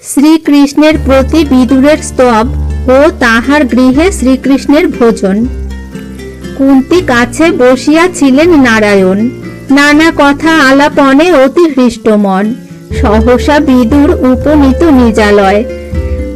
শ্রীকৃষ্ণের প্রতি বিদুরের স্তব ও তাহার গৃহে শ্রীকৃষ্ণের ভোজন। কুন্তী কাছে বসিয়া ছিলেন নারায়ণ, নানা কথা আলাপনে অতি হৃষ্টমন। সহসা বিদুর উপনীত নিজালয়,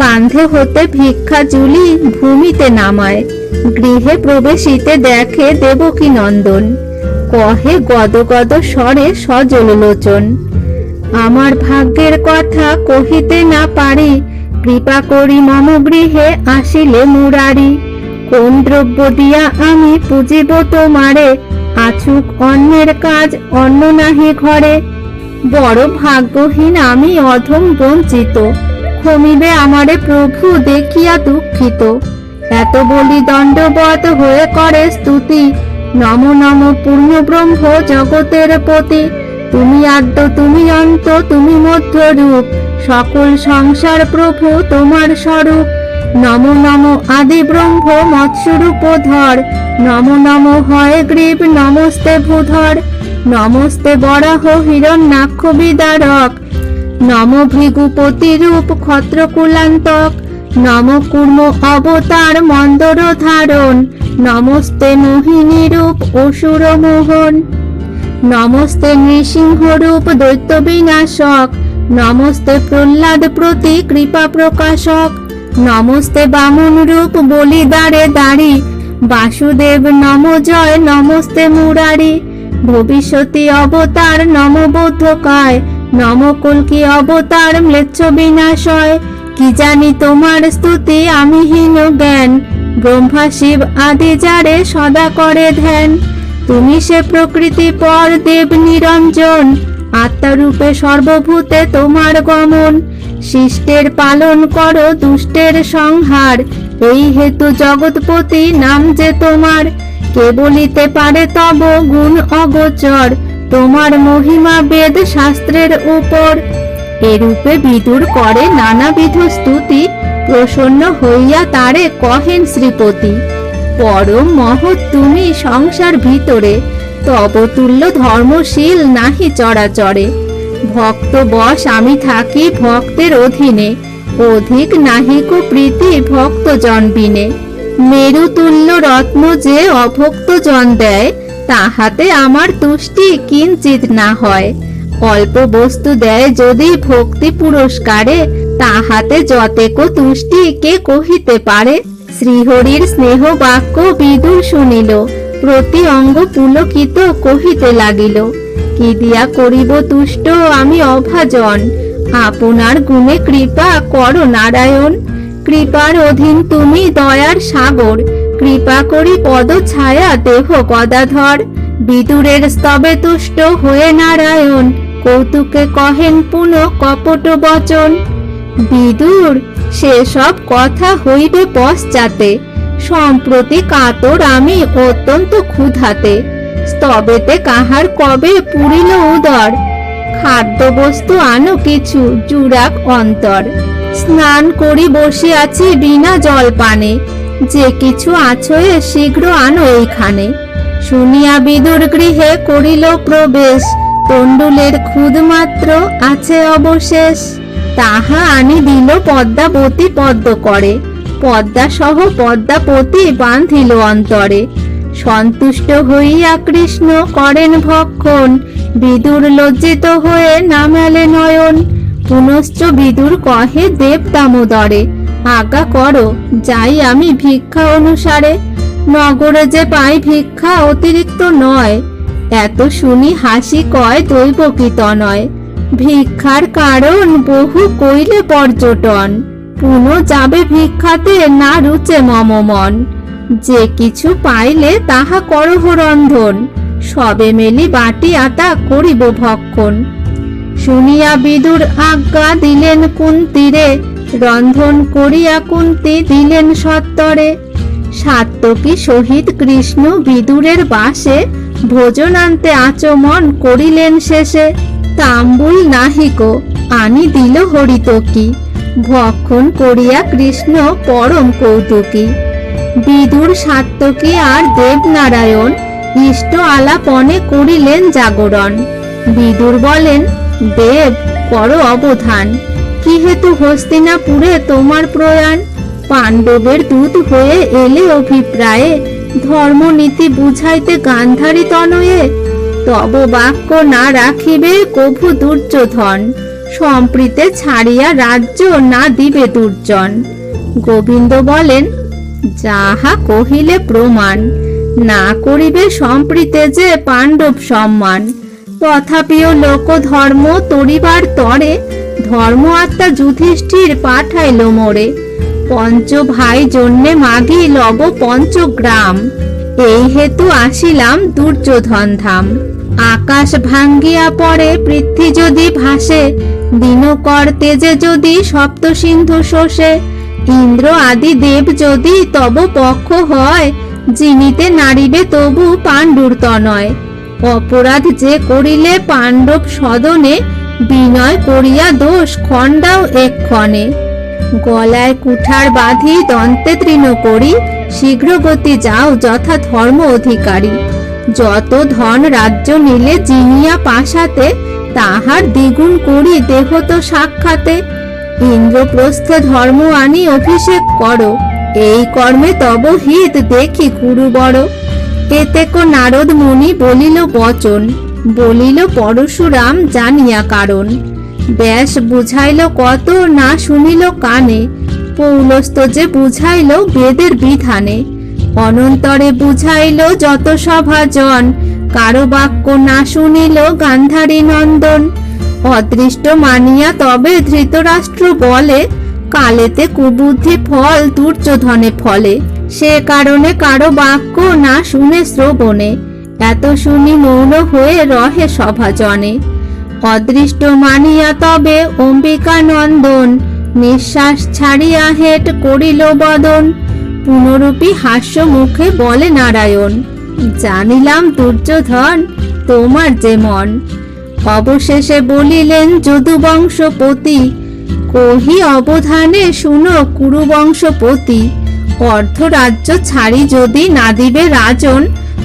কাঁধে হতে ভিক্ষা জুলি ভূমিতে নামায়। গৃহে প্রবেশিতে দেখে দেবকী নন্দন, কহে গদগদ স্বরে সজল লোচন, আমার ভাগ্যের কথা কহিতে না পারি, কৃপা করি মম গৃহে আসিলে মুরারি। কোন দ্রব্য দিয়া আমি পুজিব তোমারে, আছুক অন্যের কাজ অন্য নাহি ঘরে। বড় ভাগ্যহীন আমি অধম বঞ্চিত, ক্ষমিবে আমারে প্রভু দেখিয়া দুঃখিত। এত বলি দণ্ডবত হয়ে করে স্তুতি, নম নম পূর্ণ ব্রহ্ম জগতের পতি। তুমি আদ্য তুমি অন্ত তুমি মধ্যরূপ, সকল সংসার প্রভু তোমার স্বরূপ। নম নম আদি ব্রহ্ম মৎস্বরূপধর, নম নম হয় গ্রীব নমস্তে ভূধর। নমস্তে বরাহ হিরণ্যাক্ষ বিদারক, নম ভৃগুপতি রূপ ক্ষত্রকুলান্তক। নম কুর্ম অবতার মন্দর ধারণ, নমস্তে মোহিনী রূপ অসুর মোহন। নমস্তে নৃসিংহ রূপ দৈত্য বিনাশক, নমস্তে প্রহ্লাদ প্রতি কৃপা প্রকাশক। নমস্তে বামন রূপ বলিদারে দাঁড়ি, বাসুদেব নম জয় নমস্তে মুরারি। ভবিষ্যতি অবতার নম বৌদ্ধকায়, নম কল্কি অবতার ম্লেচ্ছ বিনাশয়। কি জানি তোমার স্তুতি আমি হীন জ্ঞান, ব্রহ্মা শিব আদি যারে সদা করে ধ্যান। তুমি সে প্রকৃতি পর দেব নিরঞ্জন, আত্মারূপে সর্বভূতে তোমার গমন। শিষ্টের পালন করো দুষ্টের সংহার, এই হেতু জগৎপতি নাম যে তোমার। কে বলিতে পারে তব গুণ অগোচর, তোমার মহিমা বেদ শাস্ত্রের উপর। এরূপে বিদুর করে নানাবিধ স্তুতি, প্রসন্ন হইয়া তারে কহেন শ্রীপতি। পরম মহৎ তুমি সংসার ভিতরে, তব তুল্য ধর্মশীল নাহি চরাচরে। ভক্ত বশ আমি থাকি ভক্তের অধীনে, অধিক নাহিক প্রীতি ভক্ত জনবিনে। মেরু তুল্য রত্ন যে অভক্ত জন দেয়, তাহাতে আমার তুষ্টি কিঞ্চিত না হয়। অল্প বস্তু দেয় যদি ভক্তি পুরস্কারে, তাহাতে যতেক তুষ্টি কে কহিতে পারে। শ্রীহরির স্নেহ বাক্য বিদুর শুনিল, প্রতি অঙ্গ পুলকিত কহিতে লাগিল। কি দিয়া করিব তুষ্ট আমি অভাজন, আপনার গুণে কৃপা করো নারায়ণ। কৃপার অধীন তুমি দয়ার সাগর, কৃপা করি পদ ছায়া দেহ গদাধর। বিদুরের স্তবে তুষ্ট হয়ে নারায়ণ, কৌতুকে কহেন পুনঃ কপট বচন। বিদুর সেসব কথা হইবে পশ্চাতে, সম্প্রতি কাতর আমি অত্যন্ত ক্ষুধাতে। স্তবেতে কাহার কবে পুরিল উদর, খাদ্য বস্তু আনো কিছু জুড়াক অন্তর। স্নান করি বসে আছি বিনা জলপানে, যে কিছু আছয়ে শীঘ্র আনো এইখানে। শুনিয়া বিদুর গৃহে করিল প্রবেশ, তণ্ডুলের খুদ মাত্র আছে অবশেষ। তাহা আনি দিল পদ্মাবতী পদ্ম করে, পদ্মা সহ পদ্মাপতি বাঁধিল অন্তরে। সন্তুষ্ট হইয়া কৃষ্ণ করেন ভক্ষণ, বিদুর লজ্জিত হয়ে নামালে নয়ন। পুনশ্চ বিদুর কহে দেব দামোদরে, আজ্ঞা করো যাই আমি ভিক্ষা অনুসারে। নগরে যে পাই ভিক্ষা অতিরিক্ত নয়, এত শুনি হাসি কয় দৈব কি তনয়। ভিক্ষার কারণ বহু কইলে পর্যটন, পুনঃ যাবে ভিক্ষাতে না রুচে মম মন। যে কিছু পাইলে তাহা করহ রন্ধন, সবে মেলি বাটি আটা করিব ভক্ষণ। শুনিয়া বিদুর আজ্ঞা দিলেন কুন্তীরে, রন্ধন করিয়া কুন্তী দিলেন সত্তরে। সাত্যকী সহিত কৃষ্ণ বিদুরের বাসে, ভোজন আনতে আচমন করিলেন শেষে। তাম্বুল নাহিক আনি দিল হরিতকী, ভক্ষণ করিয়া কৃষ্ণ পরম কৌতুকী। বিদুর সাত্যকী আর দেবনারায়ণ ইষ্ট আলাপনে করিলেন জাগরণ। বিদুর বলেন, দেব করো অবধান, কি হেতু হস্তিনাপুরে তোমার প্রয়াণ? পাণ্ডবের দূত হয়ে এলে অভিপ্রায়ে, ধর্মনীতি বুঝাইতে গান্ধারী তনয়ে। তব বাক্য না রাখিবে কভু দুর্যোধন, সম্প্রীতে ছাড়িয়া রাজ্য না দিবে দুর্জন। গোবিন্দ বলেন, যাহা কহিলে প্রমাণ, না করিবে সম্প্রীতে যে পাণ্ডব সম্মান। তথাপিও লোক ধর্ম তরিবার তরে, ধর্ম আত্মা যুধিষ্ঠির পাঠাইল মোরে। পঞ্চ ভাই জন্যে মাগি লব পঞ্চগ্রাম, এই হেতু আসিলাম দুর্যোধন ধাম। আকাশ ভাঙ্গিয়া পড়ে পৃথ্বী যদি ভাসে, দিনকর তেজে যদি সপ্ত সিন্ধু শোষে। ইন্দ্র আদি দেব যদি তব পক্ষ হয়, জিনিতে নারিবে তবু পাণ্ডুর তনয়। অপরাধ যে করিলে পাণ্ডব সদনে, বিনয় করিয়া দোষ খণ্ডাও এক্ষণে। গলায় কুঠার বাঁধি দন্তে তৃণ করি, শীঘ্র গতি যাও যথা ধর্ম অধিকারী। যত ধন রাজ্য নিলে জিনিয়া পাশাতে, তাহার দ্বিগুণ করি দেহ তো সাক্ষাতে। ইন্দ্রপ্রস্থ ধর্ম আনি অভিষেক করো, এই কর্মে তব হিত দেখি কুরু বড়। এতেক নারদ মুনি বলিল বচন, বলিল পরশুরাম জানিয়া কারণ। ব্যাস বুঝাইল কত না শুনিল কানে, পৌলস্ত্য যে বুঝাইল বেদের বিধানে। অনন্তরে বুঝাইল যত সভাজন, কারো বাক্য না শুনিল গান্ধারী নন্দন। অদৃষ্ট মানিয়া তবে ধৃতরাষ্ট্র বলে, কালেতে কুবুদ্ধি ফল দুর্যোধনে ফলে। সে কারণে কারো বাক্য না শুনে শ্রবণে, এত শুনি মৌন হয়ে রহে সভাজনে। অদৃষ্ট মানিয়া তবে অম্বিকা নন্দন, নিঃশ্বাস ছাড়িয়া হেট করিল বদন। পুনরূপী হাস্য মুখে বলে নারায়ণ, জানিলাম দুর্যোধন তোমার যে মন। অবশেষে বলিলেন যদুবংশপতি, কহি অবধানে শুনো কুরুবংশপতি। অর্ধরাজ্য ছাড়ি যদি না দিবে রাজন,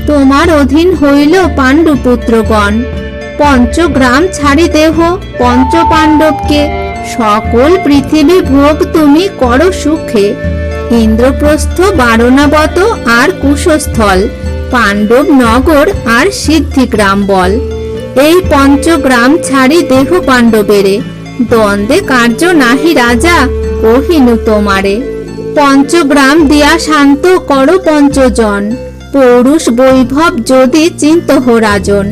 তোমার অধীন হইল পাণ্ডুপুত্রগণ। পঞ্চগ্রাম ছাড়ি দেহ পঞ্চ পাণ্ডবকে, সকল পৃথিবী ভোগ তুমি করো সুখে। ইন্দ্রপ্রস্থ বারণাবত আর কুশস্থল, পাণ্ডব নগর আর সিদ্ধিগ্রাম বল। এই পঞ্চগ্রাম ছাড়ি দেহ পাণ্ডবেরে, দ্বন্দ্বে কার্য নাহি রাজা কহিনু তোমারে। পঞ্চগ্রাম দিয়া শান্ত করো পঞ্চজন, পৌরুষ বৈভব যদি চিন্তহ রাজন।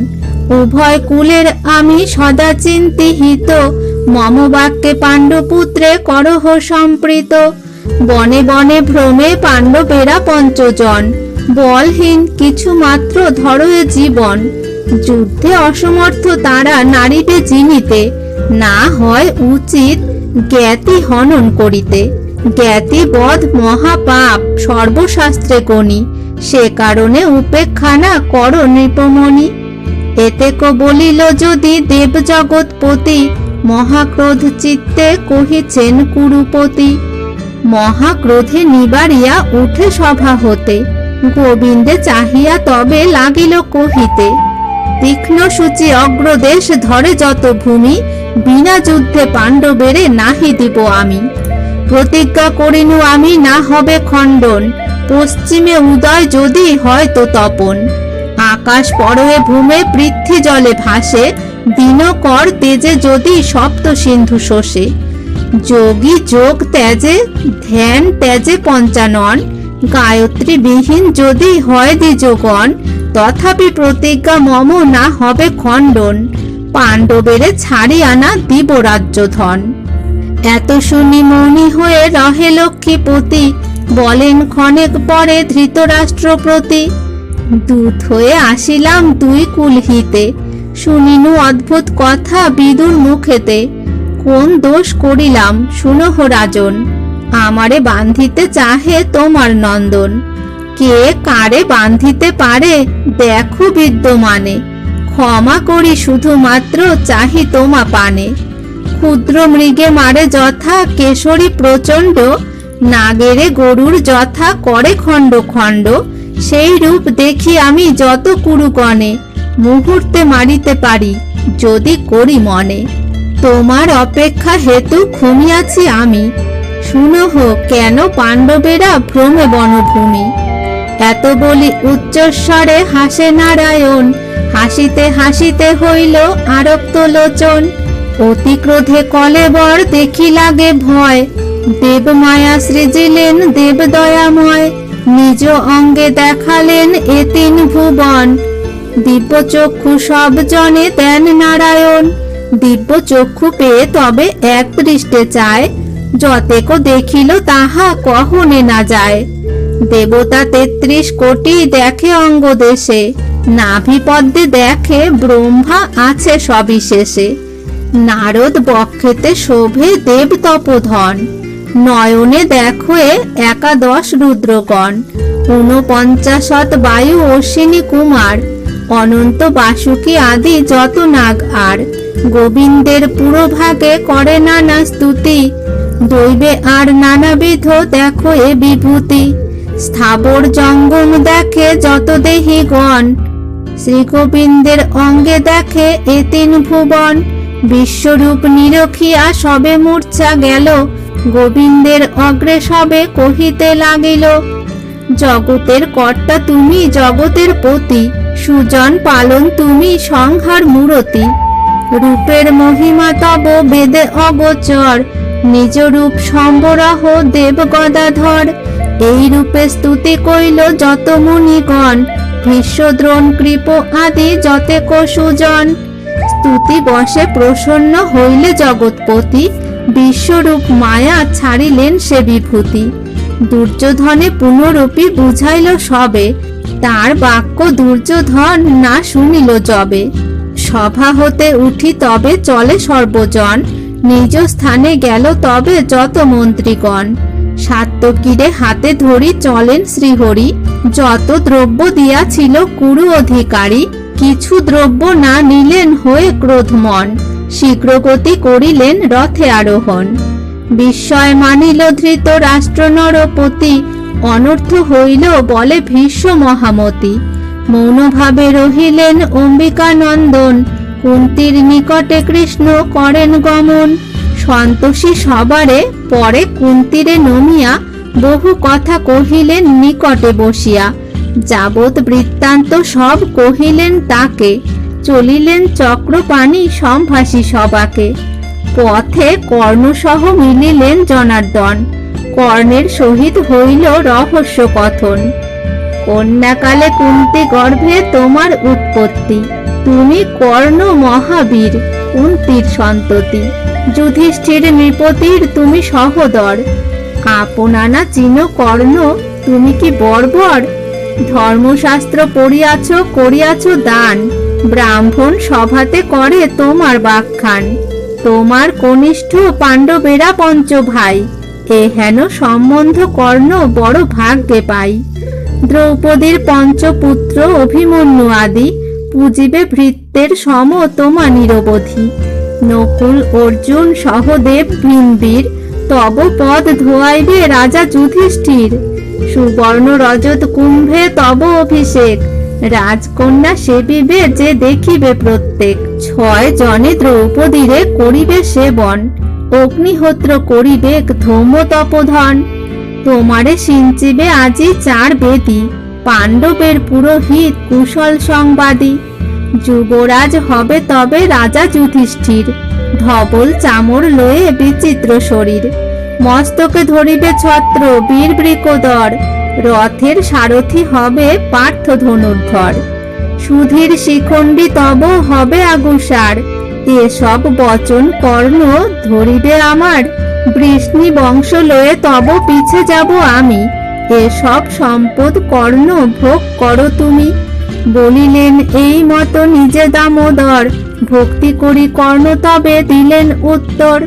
উভয় কুলের আমি সদা চিন্তিহিত, মম বাক্যে পাণ্ডপুত্রে করহ সম্প্রীত। বনে বনে ভ্রমে পাণ্ডবেরা পঞ্চজন, বলহীন কিছু মাত্র ধরো এ জীবন। যুদ্ধে অসমর্থ তারা নারিবে জিনিতে, না হয় উচিত জ্ঞাতি হনন করিতে। জ্ঞাতি বধ মহাপাপ সর্বশাস্ত্রে গণি, সে কারণে উপেক্ষা না করো নৃপমণি। এতেক বলিল যদি দেব জগৎপতি, মহাক্রোধ চিত্তে কহিছেন কুরুপতি। মহাক্রোধে নিবারিয়া উঠে সভা হতে, গোবিন্দে চাহিয়া তবে লাগিল কহিতে। তীক্ষ্ণ সূচি অগ্রদেশ ধরে যত ভূমি, বিনা যুদ্ধে পাণ্ডবেরে নাহি দিব আমি। প্রতিজ্ঞা করিনু আমি না হবে খণ্ডন, পশ্চিমে উদয় যদি হয় তো তপন। আকাশ পরয়ে ভূমে পৃথ্বী জলে ভাসে, দিনকর তেজে যদি সপ্ত সিন্ধু শোষে। যোগী যোগ ত্যাজে ধ্যান ত্যাজে পঞ্চানন, গায়ত্রী বিহীন যদি হয় দ্বিজগণ। তথাপি প্রতিজ্ঞা মম না হবে খণ্ডন, পাণ্ডবেরে ছাড়ি আনা দিব রাজ্য ধন। এত শুনি মৌনী হয়ে রহে লক্ষ্মীপতি, বলেন ক্ষণেক পরে ধৃতরাষ্ট্র প্রতি। দূত হয়ে আসিলাম দুই কুল হিতে, শুনিনু অদ্ভুত কথা বিদুর মুখেতে। কোন দোষ করিলাম শুনহ রাজন, আমারে বান্ধিতে চাহে তোমার নন্দন। কে কারে বান্ধিতে পারে দেখো বিদ্যমানে, ক্ষমা করি শুধুমাত্র চাহি তোমা পানে। ক্ষুদ্র মৃগে মারে যথা কেশরী প্রচণ্ড, নাগেরে গরুর যথা করে খণ্ড খণ্ড। সেই রূপ দেখি আমি যত কুরুগণে, মুহূর্তে মারিতে পারি যদি করি মনে। তোমার অপেক্ষা হেতু ঘুমিয়াছি আমি, শুনহ কেন পাণ্ডবেরা ভ্রমে বনভূমি। এত বলি উচ্চস্বরে হাসে নারায়ণ, হাসিতে হাসিতে হইল আরক্ত লোচন। অতি ক্রোধে কলেবর দেখি লাগে ভয়, দেব মায়া সৃজিলেন দেব দয়াময়। নিজ অঙ্গে দেখালেন এ তিন ভুবন, দিব্য চক্ষু সব জনে দেন নারায়ণ। দিব্য চক্ষু পেয়ে তবে এক দৃষ্টে চায়, যতেক দেখিল তাহা কহনে না যায়। দেবতা 33 কোটি দেখে অঙ্গ দেশে, নাভি পদ্মে দেখে ব্রহ্মা আছে সবিশেষে। নারদ বক্ষেতে শোভে দেব তপোধন, নয়নে দেখো একাদশ রুদ্রগণ। 49 বায়ু অশ্বিনী কুমার, অনন্ত বাসুকি আদি যত নাগ আর। গোবিন্দের পুরোভাগে করে নানা স্তুতি, দৈবে আর নানাবিধ দেখো এ বিভূতি। স্থাবর জঙ্গম দেখে যত দেহিগণ, শ্রী গোবিন্দের অঙ্গে দেখে এ তিন ভুবন। বিশ্বরূপ নিরখিয়া সবে মূর্ছা গেল, গোবিন্দের অগ্রে সবে কহিতে লাগিল। জগতের কর্তা তুমি জগতের পতি, সুজন পালন তুমি সংহার মূরতি। রূপের মহিমা তব বেদে অগোচর, নিজ রূপ সম্বরাহ দেব গদাধর। এই রূপে স্তুতি কইল যত মুনিগণ, ভীষ্ম দ্রোণ কৃপ আদি যতেক সুজন। স্তুতি বসে প্রসন্ন হইলে জগৎপতি, বিশ্বরূপ মায়া ছাড়িলেন সে বিভূতি। দুর্যোধনে পুনরূপী বুঝাইল সবে, তার বাক্য দুর্যোধন না শুনিল যবে। সভা হতে উঠি তবে চলে সর্বজন, নিজ স্থানে গেল তবে যত মন্ত্রীগণ। সাত্যকীরে হাতে ধরি চলেন শ্রীহরি, যত দ্রব্য দিয়াছিল কুরু অধিকারী। কিছু দ্রব্য না নিলেন হয়ে ক্রোধমন, শীঘ্রগতি করিলেন রথে আরোহণ। বিস্ময় মানিল ধৃত রাষ্ট্র নরপতি, অনর্থ হইল বলে ভীষ্ম মহামতি। মৌনভাবে রহিলেন অম্বিকা নন্দন, কুন্তীর নিকটে কৃষ্ণ করেন গমন। সন্তোষী সবারে পরে কুন্তীরে নমিয়া, বহু কথা কহিলেন নিকটে বসিয়া। যাবৎ বৃত্তান্ত সব কহিলেন তাকে, চলিলেন চক্রপাণি সম্ভাষী সবাকে। পথে কর্ণসহ মিলিলেন জনার্দন, কর্ণের সহিত হইল রহস্য কথন। কন্যাকালে কুন্তি গর্ভে তোমার উৎপত্তি, তুমি কর্ণ মহাবীর কুন্তির সন্ততি। যুধিষ্ঠির নৃপতির তুমি সহোদর, আপনানা চিন কর্ণ তুমি কি বর্বর। ধর্মশাস্ত্র পড়িয়াছ করিয়াছ দান, ব্রাহ্মণ সভাতে করে তোমার বাখ্যান। তোমার কনিষ্ঠ পাণ্ডবেরা পঞ্চ ভাই, এ হেন সম্বন্ধ কর্ণ বড় ভাগ্যে পাই। দ্রৌপদীর পঞ্চপুত্র অভিমন্যু আদি, পূজিবে ভৃত্যের সম তোমা নিরবধি। নকুল অর্জুন সহদেব ভীমবীর, তব পদ ধোয়াইবে রাজা যুধিষ্ঠির। সুবর্ণ রজত কুম্ভে তব অভিষেক, রাজকন্যা সেবিবে যে দেখিবে প্রত্যেক। 6 জনে দ্রৌপদীরে করিবে সেবন, অগ্নিহোত্র করিবে ধৌম তপোধন। তোমারে সিঞ্চিবে আজি 4 বেদী, পাণ্ডবের পুরোহিত কুশল সংবাদী। যুবরাজ হবে তবে রাজা যুধিষ্ঠির, ধবল চামর লয়ে বিচিত্র শরীর। মস্তকে ধরিবে ছত্র বীর বৃকোদর, রথের সারথি হবে পার্থ ধনুর্ধর। সুধীর শিখণ্ডী তব হবে আগুসার, এসব বচন কর্ণ ধরিবে আমার। বৃষ্ণি বংশ লয়ে তব পিছে যাব আমি, এসব সম্পদ কর্ণ ভোগ করো তুমি। বলিলেন এই মতো নিজে দামোদর, ভক্তি করি কর্ণ তবে দিলেন উত্তর।